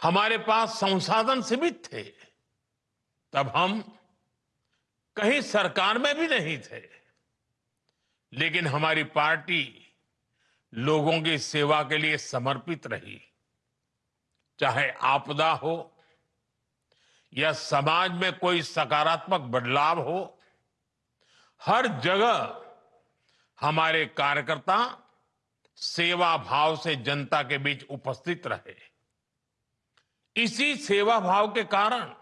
हमारे पास संसाधन सीमित थे। तब हम कहीं सरकार में भी नहीं थे, लेकिन हमारी पार्टी लोगों की सेवा के लिए समर्पित रही। चाहे आपदा हो या समाज में कोई सकारात्मक बदलाव हो, हर जगह हमारे कार्यकर्ता सेवा भाव से जनता के बीच उपस्थित रहे। इसी सेवा भाव के कारण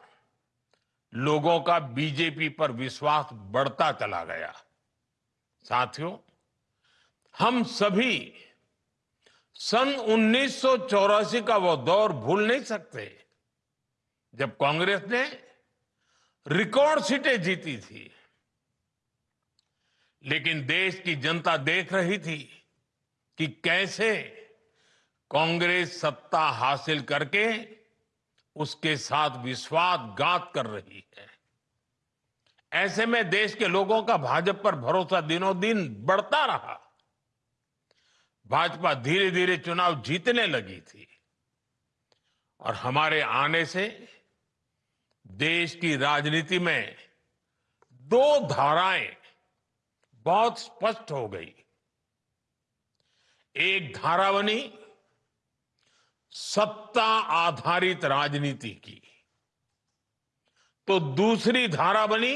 लोगों का बीजेपी पर विश्वास बढ़ता चला गया। साथियों, हम सभी सन 1984 का वो दौर भूल नहीं सकते, जब कांग्रेस ने रिकॉर्ड सीटें जीती थी। लेकिन देश की जनता देख रही थी कि कैसे कांग्रेस सत्ता हासिल करके उसके साथ विश्वासघात कर रही है। ऐसे में देश के लोगों का भाजपा पर भरोसा दिनों दिन बढ़ता रहा। भाजपा धीरे धीरे चुनाव जीतने लगी थी और हमारे आने से देश की राजनीति में दो धाराएं बहुत स्पष्ट हो गई। एक धारा बनी सत्ता आधारित राजनीति की, तो दूसरी धारा बनी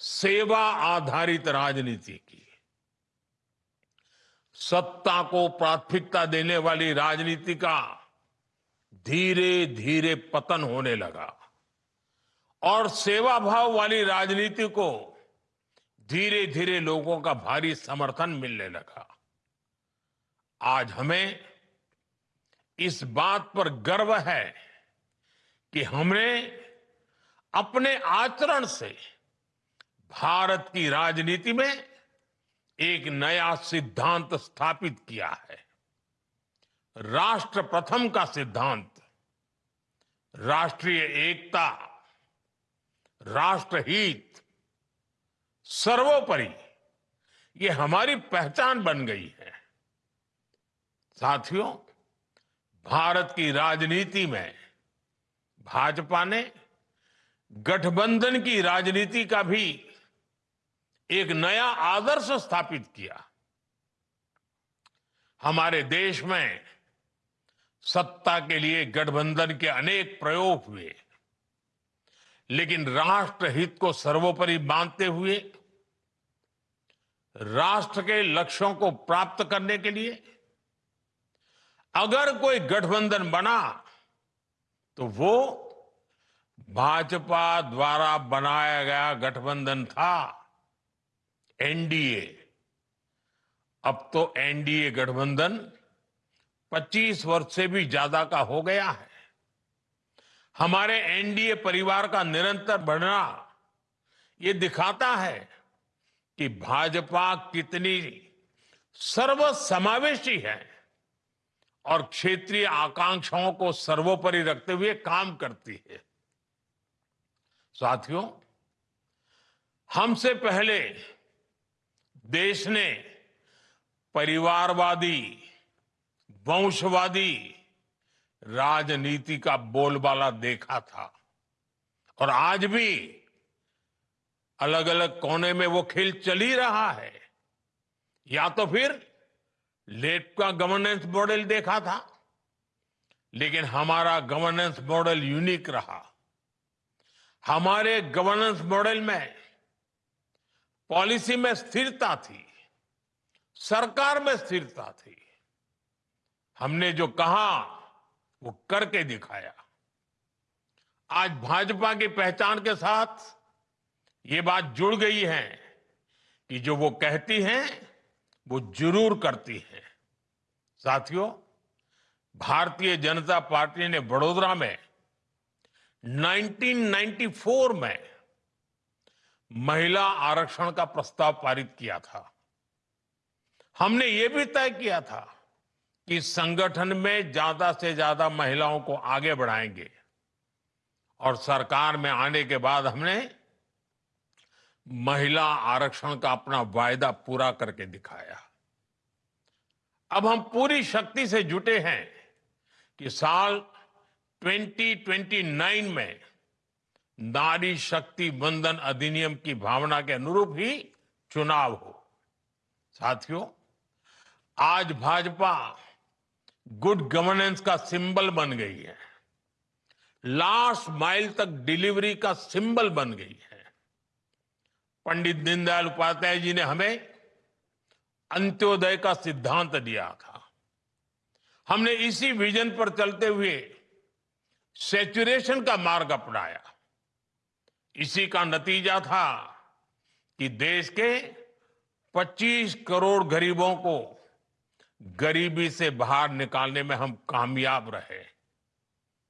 सेवा आधारित राजनीति की। सत्ता को प्राथमिकता देने वाली राजनीति का धीरे धीरे पतन होने लगा और सेवा भाव वाली राजनीति को धीरे धीरे लोगों का भारी समर्थन मिलने लगा। आज हमें इस बात पर गर्व है कि हमने अपने आचरण से भारत की राजनीति में एक नया सिद्धांत स्थापित किया है। राष्ट्र प्रथम का सिद्धांत, राष्ट्रीय एकता, राष्ट्रहित, सर्वोपरि, ये हमारी पहचान बन गई है। साथियों, भारत की राजनीति में भाजपा ने गठबंधन की राजनीति का भी एक नया आदर्श स्थापित किया। हमारे देश में सत्ता के लिए गठबंधन के अनेक प्रयोग हुए, लेकिन राष्ट्रहित को सर्वोपरि मानते हुए राष्ट्र के लक्ष्यों को प्राप्त करने के लिए अगर कोई गठबंधन बना तो वो भाजपा द्वारा बनाया गया गठबंधन था, एनडीए। अब तो एनडीए गठबंधन 25 वर्ष से भी ज्यादा का हो गया है। हमारे एनडीए परिवार का निरंतर बढ़ना ये दिखाता है कि भाजपा कितनी सर्वसमावेशी है और क्षेत्रीय आकांक्षाओं को सर्वोपरि रखते हुए काम करती है। साथियों, हमसे पहले देश ने परिवारवादी, वंशवादी राजनीति का बोलबाला देखा था और आज भी अलग अलग कोने में वो खेल चल ही रहा है। या तो फिर लेफ्ट का गवर्नेंस मॉडल देखा था, लेकिन हमारा गवर्नेंस मॉडल यूनिक रहा। हमारे गवर्नेंस मॉडल में पॉलिसी में स्थिरता थी, सरकार में स्थिरता थी। हमने जो कहा वो करके दिखाया। आज भाजपा की पहचान के साथ ये बात जुड़ गई है कि जो वो कहती हैं वो जरूर करती है। साथियों, भारतीय जनता पार्टी ने वडोदरा में 1994 में महिला आरक्षण का प्रस्ताव पारित किया था। हमने ये भी तय किया था कि संगठन में ज्यादा से ज्यादा महिलाओं को आगे बढ़ाएंगे और सरकार में आने के बाद हमने महिला आरक्षण का अपना वायदा पूरा करके दिखाया। अब हम पूरी शक्ति से जुटे हैं कि साल 2029 में नारी शक्ति वंदन अधिनियम की भावना के अनुरूप ही चुनाव हो। साथियों, आज भाजपा गुड गवर्नेंस का सिंबल बन गई है, लास्ट माइल तक डिलीवरी का सिंबल बन गई है। पंडित दीनदयाल उपाध्याय जी ने हमें अंत्योदय का सिद्धांत दिया था। हमने इसी विजन पर चलते हुए सैचुरेशन का मार्ग अपनाया। इसी का नतीजा था कि देश के 25 करोड़ गरीबों को गरीबी से बाहर निकालने में हम कामयाब रहे।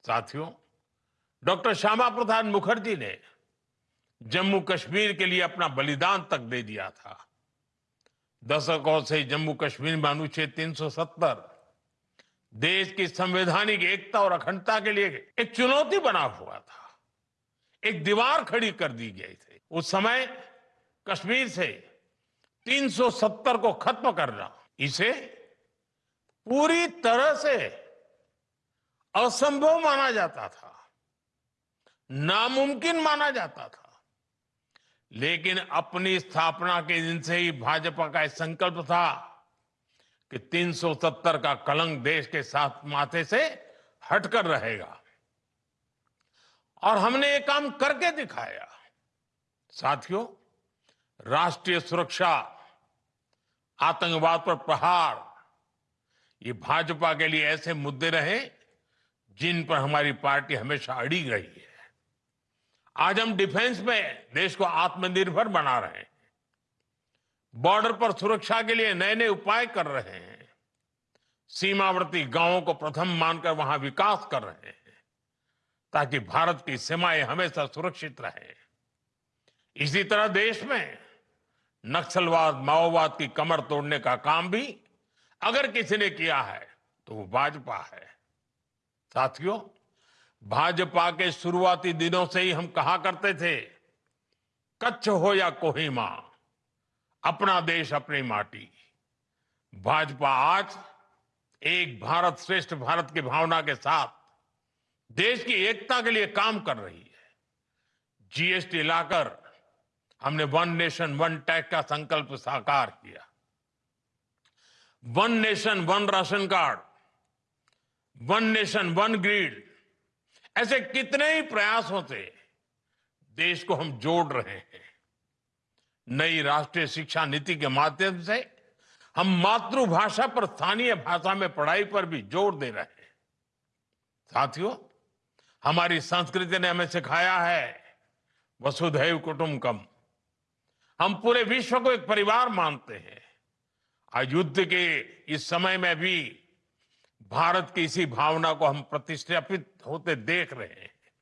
साथियों, डॉक्टर श्यामा प्रसाद मुखर्जी ने जम्मू कश्मीर के लिए अपना बलिदान तक दे दिया था। दशकों से जम्मू कश्मीर में अनुच्छेद 370 देश की संवैधानिक एकता और अखंडता के लिए एक चुनौती बना हुआ था, एक दीवार खड़ी कर दी गई थी। उस समय कश्मीर से 370 को खत्म करना, इसे पूरी तरह से असंभव माना जाता था, नामुमकिन माना जाता था। लेकिन अपनी स्थापना के दिन से ही भाजपा का संकल्प था कि 370 का कलंक देश के साथ माथे से हटकर रहेगा, और हमने ये काम करके दिखाया। साथियों, राष्ट्रीय सुरक्षा, आतंकवाद पर प्रहार, ये भाजपा के लिए ऐसे मुद्दे रहे जिन पर हमारी पार्टी हमेशा अड़ी रही है। आज हम डिफेंस में देश को आत्मनिर्भर बना रहे हैं, बॉर्डर पर सुरक्षा के लिए नए नए उपाय कर रहे हैं, सीमावर्ती गांवों को प्रथम मानकर वहां विकास कर रहे हैं ताकि भारत की सीमाएं हमेशा सुरक्षित रहें। इसी तरह देश में नक्सलवाद, माओवाद की कमर तोड़ने का काम भी अगर किसी ने किया है तो वो भाजपा है। साथियों, भाजपा के शुरुआती दिनों से ही हम कहा करते थे, कच्छ हो या कोहिमा, अपना देश अपनी माटी। भाजपा आज एक भारत श्रेष्ठ भारत की भावना के साथ देश की एकता के लिए काम कर रही है। जीएसटी लाकर हमने वन नेशन वन टैक्स का संकल्प साकार किया। One nation one ration card, one nation one grid, ऐसे कितने ही प्रयासों से देश को हम जोड़ रहे हैं। नई राष्ट्रीय शिक्षा नीति के माध्यम से हम मातृभाषा पर स्थानीय भाषा में पढ़ाई पर भी जोर दे रहे हैं। साथियों, हमारी संस्कृति ने हमें सिखाया है वसुधैव कुटुंबकम। हम पूरे विश्व को एक परिवार मानते हैं। आज युद्ध के इस समय में भी भारत की इसी भावना को हम प्रतिष्ठापित होते देख रहे हैं।